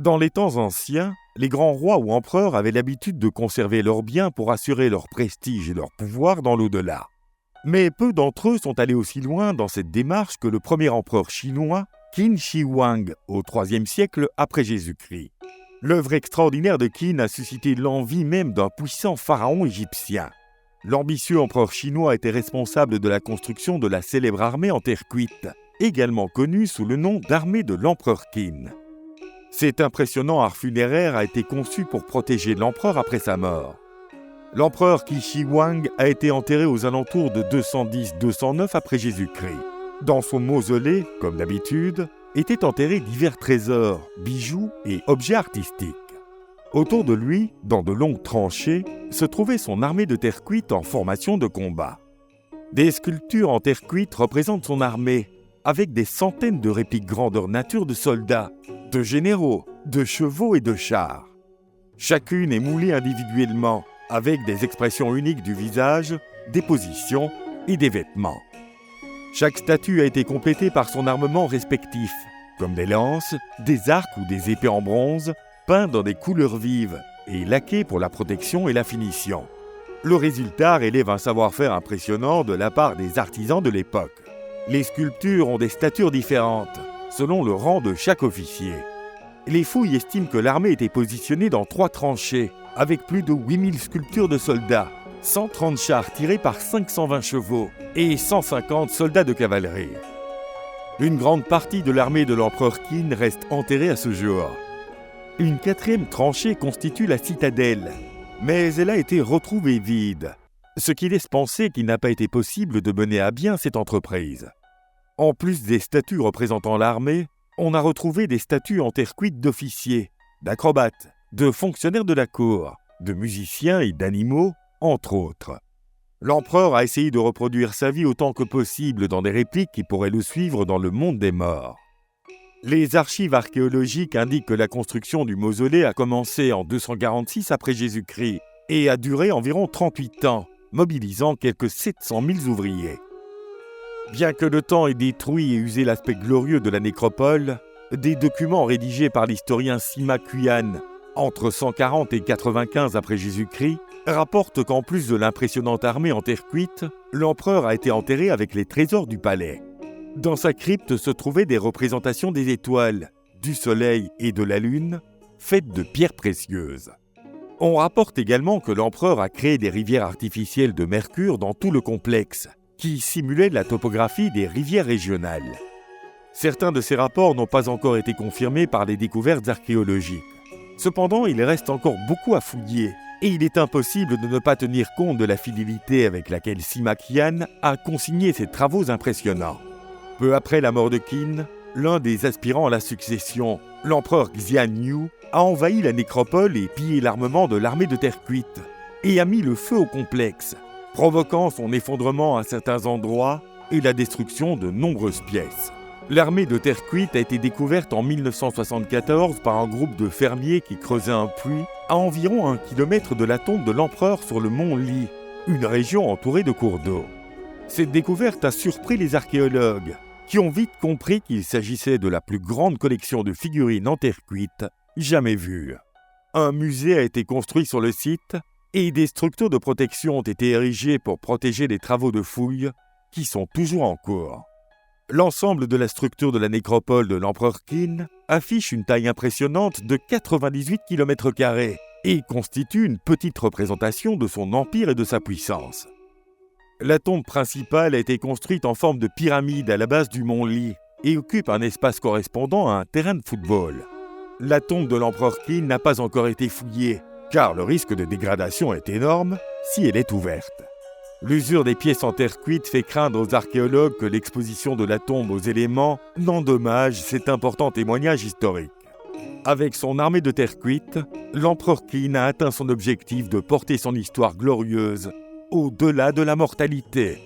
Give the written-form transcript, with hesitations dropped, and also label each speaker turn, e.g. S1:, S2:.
S1: Dans les temps anciens, les grands rois ou empereurs avaient l'habitude de conserver leurs biens pour assurer leur prestige et leur pouvoir dans l'au-delà. Mais peu d'entre eux sont allés aussi loin dans cette démarche que le premier empereur chinois, Qin Shi Huang, au IIIe siècle après Jésus-Christ. L'œuvre extraordinaire de Qin a suscité l'envie même d'un puissant pharaon égyptien. L'ambitieux empereur chinois était responsable de la construction de la célèbre armée en terre cuite, également connue sous le nom d'armée de l'empereur Qin. Cet impressionnant art funéraire a été conçu pour protéger l'empereur après sa mort. L'empereur Qin Shi Huang a été enterré aux alentours de 210-209 après Jésus-Christ. Dans son mausolée, comme d'habitude, étaient enterrés divers trésors, bijoux et objets artistiques. Autour de lui, dans de longues tranchées, se trouvait son armée de terre cuite en formation de combat. Des sculptures en terre cuite représentent son armée, avec des centaines de répliques grandeur nature de soldats, de généraux, de chevaux et de chars. Chacune est moulée individuellement, avec des expressions uniques du visage, des positions et des vêtements. Chaque statue a été complétée par son armement respectif, comme des lances, des arcs ou des épées en bronze, peints dans des couleurs vives et laqués pour la protection et la finition. Le résultat relève un savoir-faire impressionnant de la part des artisans de l'époque. Les sculptures ont des statures différentes, selon le rang de chaque officier. Les fouilles estiment que l'armée était positionnée dans 3 tranchées, avec plus de 8000 sculptures de soldats, 130 chars tirés par 520 chevaux et 150 soldats de cavalerie. Une grande partie de l'armée de l'empereur Qin reste enterrée à ce jour. Une 4e tranchée constitue la citadelle, mais elle a été retrouvée vide, ce qui laisse penser qu'il n'a pas été possible de mener à bien cette entreprise. En plus des statues représentant l'armée, on a retrouvé des statues en terre cuite d'officiers, d'acrobates, de fonctionnaires de la cour, de musiciens et d'animaux, entre autres. L'empereur a essayé de reproduire sa vie autant que possible dans des répliques qui pourraient le suivre dans le monde des morts. Les archives archéologiques indiquent que la construction du mausolée a commencé en 246 après Jésus-Christ et a duré environ 38 ans, mobilisant quelques 700 000 ouvriers. Bien que le temps ait détruit et usé l'aspect glorieux de la nécropole, des documents rédigés par l'historien Sima Qian entre 140 et 95 après Jésus-Christ rapportent qu'en plus de l'impressionnante armée en terre cuite, l'empereur a été enterré avec les trésors du palais. Dans sa crypte se trouvaient des représentations des étoiles, du soleil et de la lune, faites de pierres précieuses. On rapporte également que l'empereur a créé des rivières artificielles de mercure dans tout le complexe, qui simulaient la topographie des rivières régionales. Certains de ces rapports n'ont pas encore été confirmés par les découvertes archéologiques. Cependant, il reste encore beaucoup à fouiller, et il est impossible de ne pas tenir compte de la fidélité avec laquelle Sima Qian a consigné ses travaux impressionnants. Peu après la mort de Qin, l'un des aspirants à la succession, l'empereur Xian Yu, a envahi la nécropole et pillé l'armement de l'armée de terre cuite, et a mis le feu au complexe, provoquant son effondrement à certains endroits et la destruction de nombreuses pièces. L'armée de terre cuite a été découverte en 1974 par un groupe de fermiers qui creusaient un puits à environ 1 kilomètre de la tombe de l'empereur sur le mont Li, une région entourée de cours d'eau. Cette découverte a surpris les archéologues, qui ont vite compris qu'il s'agissait de la plus grande collection de figurines en terre cuite jamais vue. Un musée a été construit sur le site et des structures de protection ont été érigées pour protéger les travaux de fouilles qui sont toujours en cours. L'ensemble de la structure de la nécropole de l'empereur Qin affiche une taille impressionnante de 98 km² et constitue une petite représentation de son empire et de sa puissance. La tombe principale a été construite en forme de pyramide à la base du mont Li et occupe un espace correspondant à un terrain de football. La tombe de l'empereur Qin n'a pas encore été fouillée, car le risque de dégradation est énorme si elle est ouverte. L'usure des pièces en terre cuite fait craindre aux archéologues que l'exposition de la tombe aux éléments n'endommage cet important témoignage historique. Avec son armée de terre cuite, l'empereur Qin a atteint son objectif de porter son histoire glorieuse au-delà de la mortalité.